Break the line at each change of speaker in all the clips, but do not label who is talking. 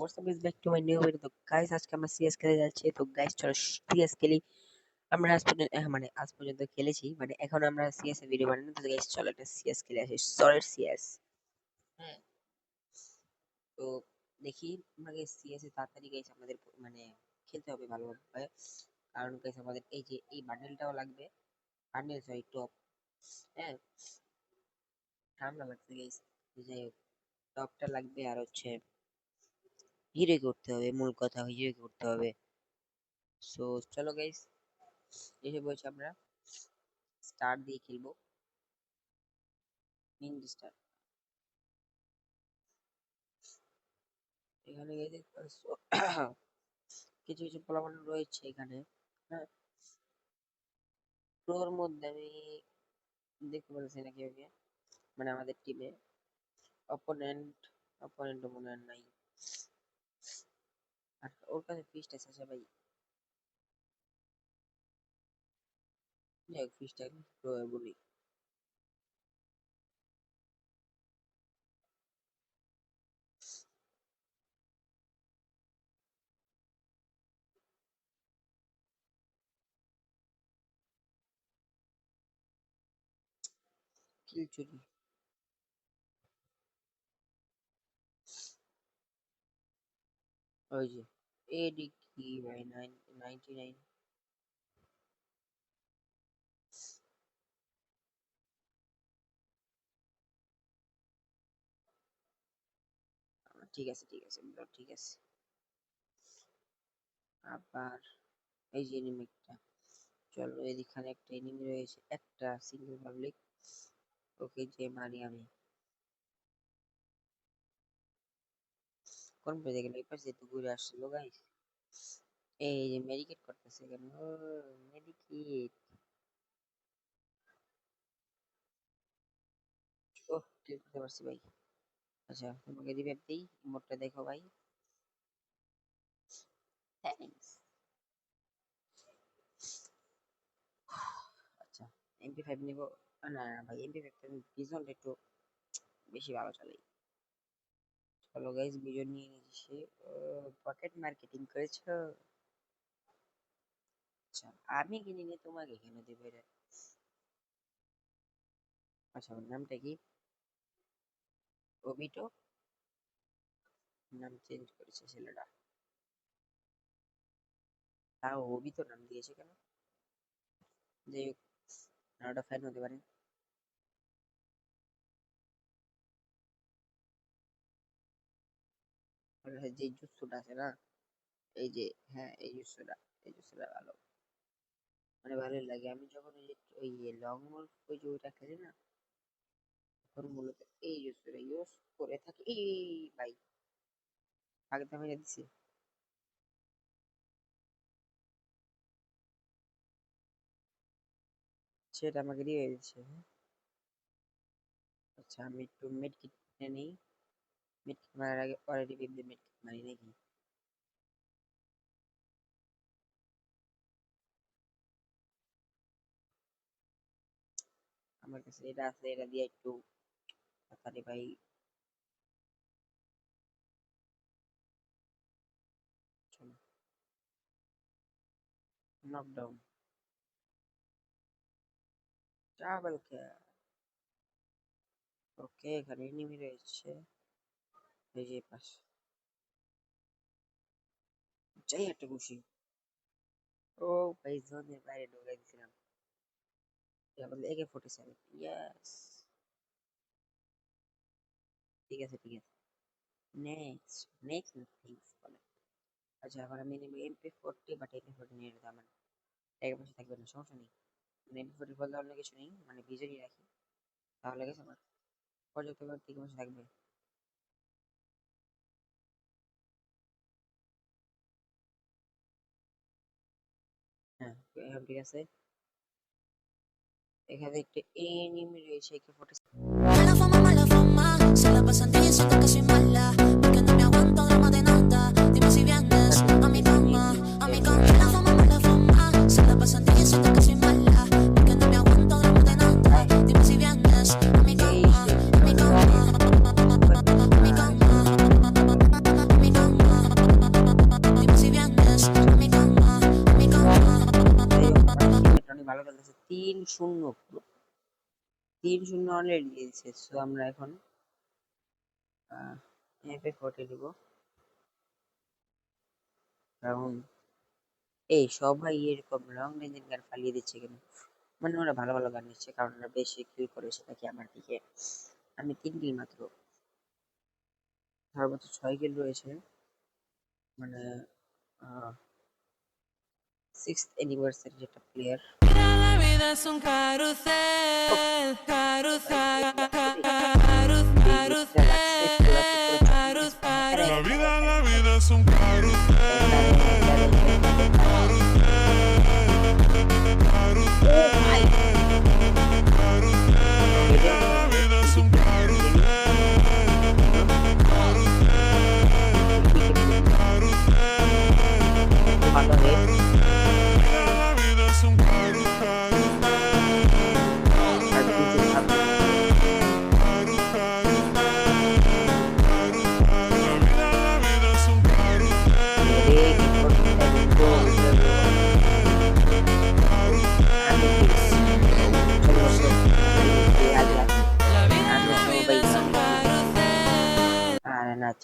What's up guys, back to my new video। তো guys আজকে আমরা সিএস খেলে যাচ্ছি। তো গাইস চলো সিএস খেলি। আমরা আজ পর্যন্ত খেলেছি, মানে এখন আমরা সিএস এর ভিডিও বানাই। তো গাইস চলো একটা সিএস খেলে আসি, সলিড সিএস। হ্যাঁ, তো দেখি আমরা গাইস সিএস এ তাড়াতাড়ি গাইস আমাদের মানে খেলতে হবে ভালোভাবে, কারণ গাইস আমাদের এই যে এই বান্ডেলটাও লাগবে। Bundle sorry top. হ্যাঁ, ঠান্ডা লাগছে গাইস। যাই হোক, টপটা লাগবে আর হচ্ছে হিরো করতে হবে, মূল কথা হিরো করতে হবে। সো চলো গাইস, এসে বলছি আমরা স্টার দিয়ে খেলবো। মেইন স্টার এখানে গিয়ে দেখতে পাচ্ছ কিছু কিছু পোলাপান রয়েছে এখানে। হ্যাঁ, তোর মধ্যে আমি দেখতে পাচ্ছি না কেউ কে, মানে আমাদের টিমে অপোনেন্ট অপোনেন্ট মনে হয় নাই। আর ওর কাছে ফিস্ট আছে আচ্ছা ভাই, যাই হোক ফিস্টটা বলি। কিল চুরি, ওই যে এডি কি ভাই 99। ঠিক আছে ঠিক আছে bro, ঠিক আছে। আবার এই যে এনিমিটা, চলো এদিকে একটা এনিমি রয়েছে, একটা সিঙ্গেল পাবলিক। ওকে যে মারি আমি। কোন পেজে গেল? এই পাশে তো ঘুরে আসছিল গাইস। এই যে মেডিকেট করতেছে কেন? ও মেডিকেট। ওহ, ক্লিক করতে পারছি ভাই। আচ্ছা তোমাকে রিভাইভ দেই, ইমোটটা দেখো ভাই। থ্যাঙ্কস। আচ্ছা, এমপি 5 নিব। না না ভাই, এমপি 5 আমি বিজনটা একটু বেশি ভালো চালাই। চলো গাইস, বিজন নিয়ে নিয়েছি। পকেট মার্কেটিং করেছো? আচ্ছা, আমি কিনে নিয়ে তোমাকে কেন দেবো এটা? আচ্ছা, ওর নামটা কি? ওবিটো? নাম চেঞ্জ করেছে ছেলেটা। তাও ওবিটো নাম দিয়েছে কেন? যাই হোক, নাওটা ফ্যান হতে পারে। আর যে জুৎসুটা আছে না, এই যে, হ্যাঁ এই জুৎসুটা, এই জুৎসুটা ভালো, মানে ভালোই লাগে। আমি যখন ওই যে লং ওয়ার্ক ওই যে ওইটা খেলি না, তখন মূলত এই জুৎসুটা ইউজ করে থাকি। এই ভাই আগে তো আমি দিছি, সেটা আমাকে দিয়ে দিচ্ছে। হ্যাঁ, আচ্ছা আমি একটু মেড কিট কিনে নিই। মেড কিট মারার আগে অলরেডি বিদ্যে মেড কিট মারি নাকি? আমার কাছে এটা আছে, এটা দিয়ে একটু তাড়াতাড়ি ভাই। চলো, নকডাউন, ট্রাভেল কেয়ার। ওকে, এখানে এনিমি রয়েছে, এই যে পাশে। যাই একটা খুশি। ও ভাই, জোনের বাইরে ঢুকে দিছিলাম। আমাদের AK-47, ইয়েস। ঠিক আছে ঠিক আছে, নেক্সট নেক্সট থিংস বলে। আচ্ছা, এখন আমি নেব MP40, বাট MP40 নিয়ে নিতে আমার টাকা পয়সা থাকবে না, সমস্যা নেই। মানে MP40 বলতে অন্য কিছু নেই, মানে বিজয়ই রাখি, তাহলে গেছে আমার পর্যাপ্ত টাকা পয়সা থাকবে। হ্যাঁ, এখন ঠিক আছে। এখানে একটা এনিমি রয়েছে AK-47।
Mala fama, se la pasan diciendo que soy mala, porque no me aguanto drama de nada. Dime si vienes a mi cama, a mi cama. Mala fama, se la pasan diciendo que soy mala, porque no me aguanto drama de nada. Dime si vienes a mi cama, a mi cama, a mi cama, a mi cama.
ভালো খেলতেছে। 3-0 3-0 already দিয়েছে। So আমরা এখন FA 40 দিব। কারণ এই সবাই এরকম লং রেঞ্জের গান ফালিয়ে দিচ্ছে কেন? মানে ওরা ভালো ভালো গান নিচ্ছে কারণ ওরা বেশি কিল করে সেটা কি আমার দিকে। আমি 3 কিল মাত্র, সর্বোচ্চ 6 কিল রয়েছে। মানে 6th অ্যানিভার্সারি যেটা player.
Mira, la vida es un carrusel, carrusel, carrusel, carrusel. La vida es un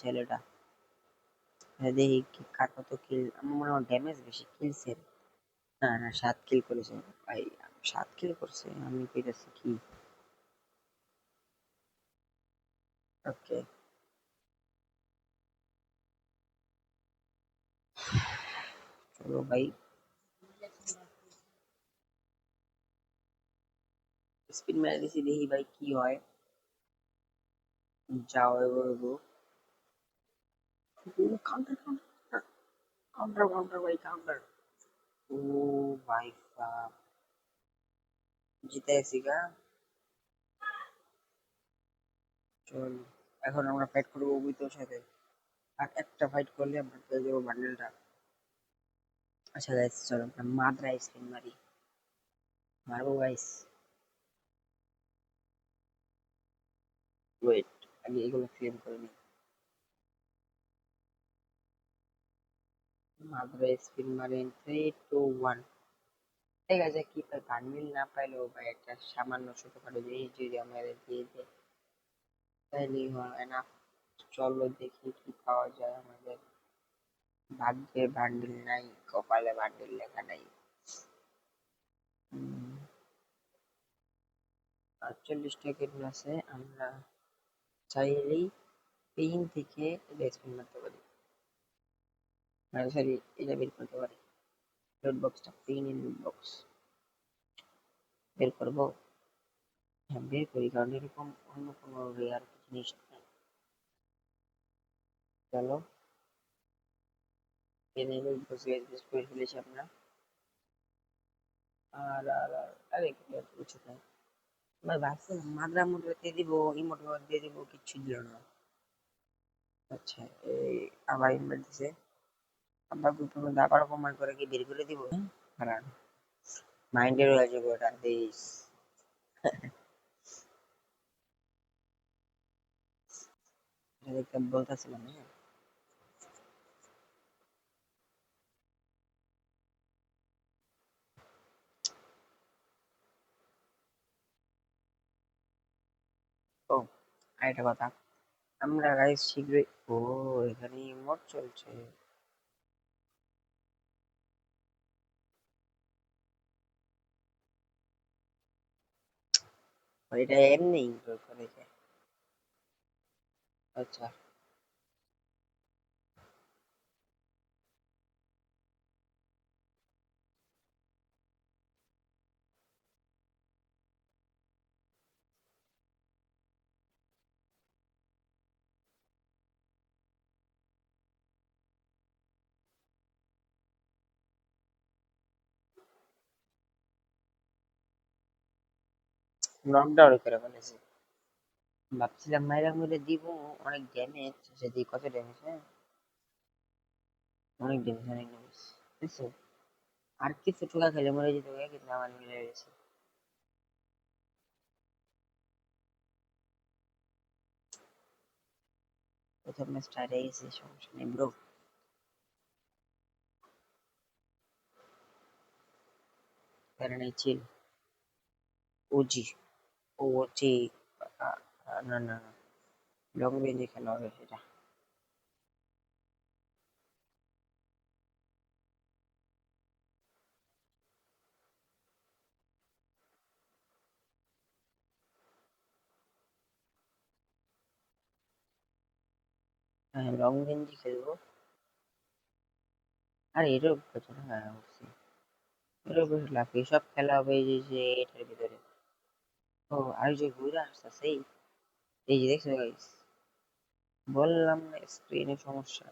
ছেলেটা দেখি কার কত কিল। আমার মনে হয় ড্যামেজ বেশি, কিলছে না না 7 কিল করেছে ভাই। 7 কিল করছে, আমি পেরেছি কি। ওকে, চলো ভাই স্পিন মেরে দিছি, দেখি ভাই কি হয়। যাও এগো কাউন্টার কাউন্টার কাউন্টার কাউন্টার ভাই কাউন্টার। ও ভাই সাব, জিতে গেছি গা। চল এখন আমরা ফাইট করবো অভিতোর সাথে। আর একটা ফাইট করলে আমরা পেয়ে যাবো বান্ডেলটা। আচ্ছা গাইস চলো আমরা মাদ্রা স্পিন মারি, মারবো গাইস। ওয়েট, আগে এগুলো ক্লেম করে নিই। মাদ্রা স্পিন মারি 3-2-1। ঠিক আছে, কি পাই বান্ডিল না পাইলেও ভাই একটা সামান্য ছোটখাটো জিনিস যদি আমাদের দিয়ে দেয় তাহলেই হয় না। চলো দেখি কি পাওয়া যায় আমাদের। ভাগ্যে বান্ডিল নাই, কপালে বান্ডিল লেখা নাই। 48টা কেবল আছে, আমরা চাইলেই পেইন থেকে স্পিন মারতে পারি। সরি, এটা বের করতে পারি। লুট বক্সটা, পেইন ইন লুট বক্স বের করবো। হ্যাঁ বের করি, কারণ এরকম অন্য কোনো রেয়ার জিনিস নেই। চলো এনে লুট বক্স করে ফেলেছি আমরা। আর আর আর আরে কিছু নাই ভাই, ভাবছিলাম মাদ্রা মোটর দিয়ে দিব, ইমোট দিয়ে দিব, কিচ্ছু দিল না। আচ্ছা এই আবার ইনভাইট দিছে, আবার গ্রুপের মধ্যে আবার কমেন্ট করে কি বের করে দিব। কারণ মাইন্ডের হয়ে যাবে ওটা দিস। দেখতে বলতেছিলাম হ্যাঁ। ও আরেকটা কথা, আমরা গাইস শীঘ্রই ও এখানে ইমোট চলছে। এটা এমনি ইনক্লুড করেছে। আচ্ছা নকডাউন করে ফেলেছে। ভাবছিলাম মাইরার মধ্যে দিব অনেক ড্যামেজ, সেদিকে কত ড্যামেজ। হ্যাঁ অনেক ড্যামেজ, অনেক ড্যামেজ বুঝছো। আর কিছু টোকা খেলে মরে যেতে হবে, কিন্তু আমার মিলে গেছে। প্রথম ম্যাচটা হেরে গেছি, সমস্যা নেই ব্রো। প্যারা নেই, চিল। ওজি ওজি না না লং রেঞ্জে খেলা হবে সেটা। হ্যাঁ লং রেঞ্জে খেলবো। আর এরও পেছনে হ্যাঁ অবশ্যই এরও বেশ লাভ সব খেলা হবে এই যে এটার ভিতরে। ও আর যে ঘুরে আসতেছে এই যে দেখছো গাইস, বললাম না স্ক্রিনে সমস্যা।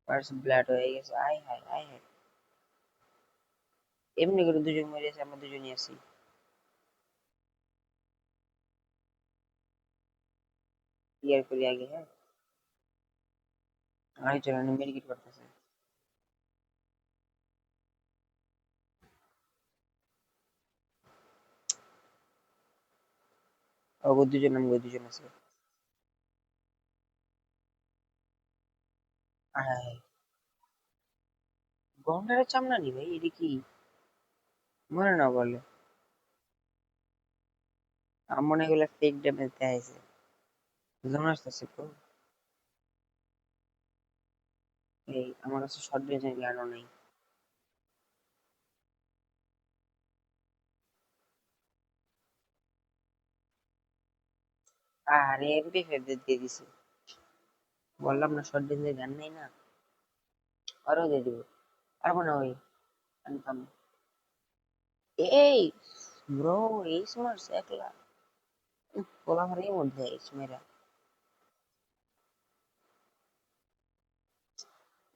ফার্স্ট ব্লাড হয়ে গেছে, আয় হায় আয় হায়। এমনি করে দুজন মরে আছে, আমরা দুজনই আছি। ক্লিয়ার করি আগে, হ্যাঁ আয় চলো মেডিকেট করতেছে। ও দুজন আমি দুজন আছে। আয় গন্ডারের চামড়া নি ভাই, এটা কি মনে না বলে? আমার মনে হয় এগুলা ফেক ড্যামেজ দেখাইছে। জন আসতেছে তো। এই আমার কাছে শর্ট রেঞ্জের গানও নেই। আরে এমপি ফেভ দিয়ে দিছে। বললাম না শর্ট রেঞ্জের গান নেই না, আরো দিয়ে দিব। পারবো না ওই কনফার্ম। এই ব্রো এই স্মার্টস একলা কোলাহলের মধ্যে এই মেরা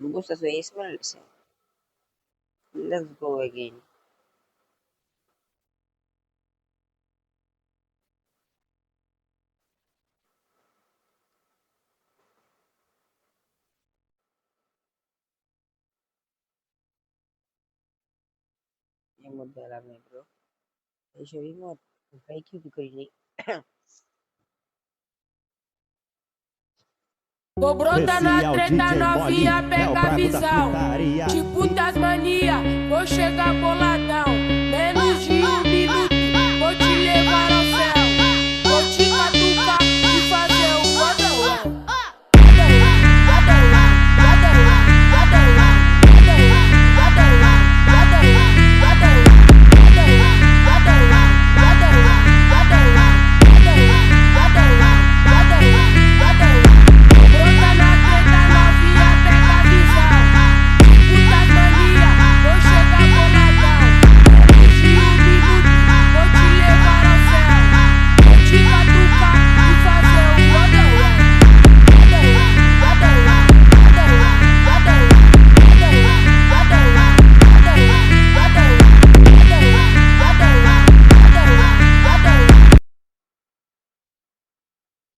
বুঝতেছো এই স্মার্টস। Let's go again. এর মধ্যে আলাম নেই ব্রো, এইসব ইমোট ভাই কি করিনি।
Tô brota
Esse
na
é o
treta,
DJ
novinha,
Molinho, é o
pega a
brabo da
visão.
putaria.
Tipo Tasmania, vou chegar boladão. Menos de 1 minuto, vou te levar ao céu. Vou te catucar e fazer um rodão. Brota na treta, novinha, pega a visão. Tipo Tasmania, vou chegar boladão. Menos de 1 minuto, vou te levar ao céu. Vou te catucar e fazer um rodão.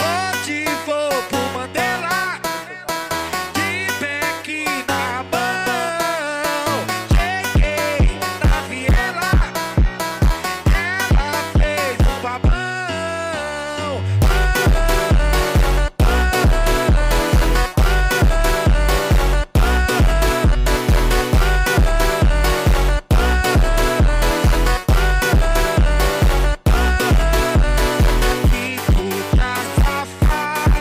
Onde vou pro Mandela, de Beck na mão. Cheguei na viela, ela fez um babão. Que puta safada,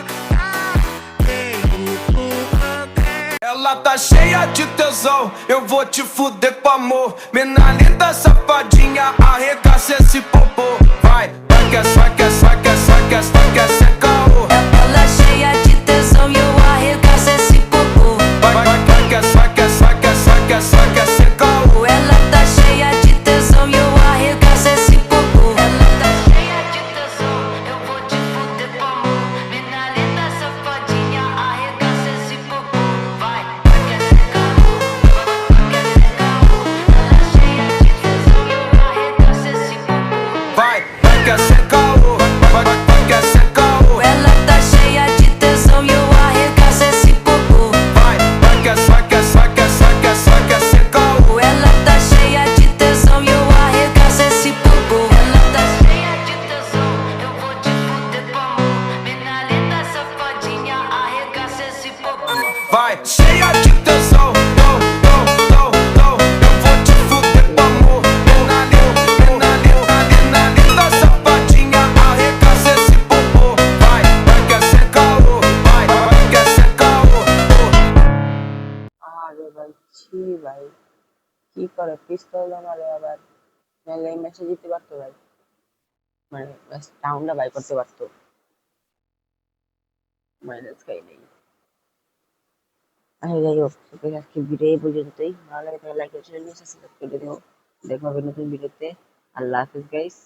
veio pro Mandela.
Ela tá cheia de tesão, eu vou te fuder com amor. Mina linda, safadinha, arregaça esse popô. Vai, vai que é, vai que é, vai que é, vai que é, vai que é ser caô.
Ela cheia de tesão e eu arregaço esse popô.
Vai, vai que é, vai que é, vai que é, vai que é, vai que é ser caô.
Ela tá cheia de tesão e eu arregaço esse popô. Ela tá cheia de tesão, eu vou te fuder com amor. Mina linda, safadinha, arregaça esse popô. Vai que é ser caô, vai que é ser caô. Ela cheia de tesão e eu arregaço esse popô.
Vai, vai que é ser caô. Vai, vai que é ser caô.
Ela tá cheia de tesão e eu arregaço esse popô.
Vai, vai que é, vai que é, vai que é, vai que é, vai que é ser caô.
Ela tá cheia de tesão e eu arregaço esse popô. Ela tá cheia de tesão, eu vou te fuder com amor. Mina linda, safadinha, arregaça esse popô.
Vai, cheia de tesão, eu vou te fuder
কি করে পিস্তল মারে আবার, নাহলে এই ম্যাচে জিততে পারতো ভাই, মানে টাউনটা বাই করতে পারতো। মাইনাস খাই নেই। আচ্ছা যাই হোক, আজকে ভিডিও এই পর্যন্তই। ভালো লাগে তাহলে লাইক চ্যানেল সাবস্ক্রাইব করে দিও। দেখা হবে নতুন ভিডিওতে। আল্লাহ হাফিজ গাইস।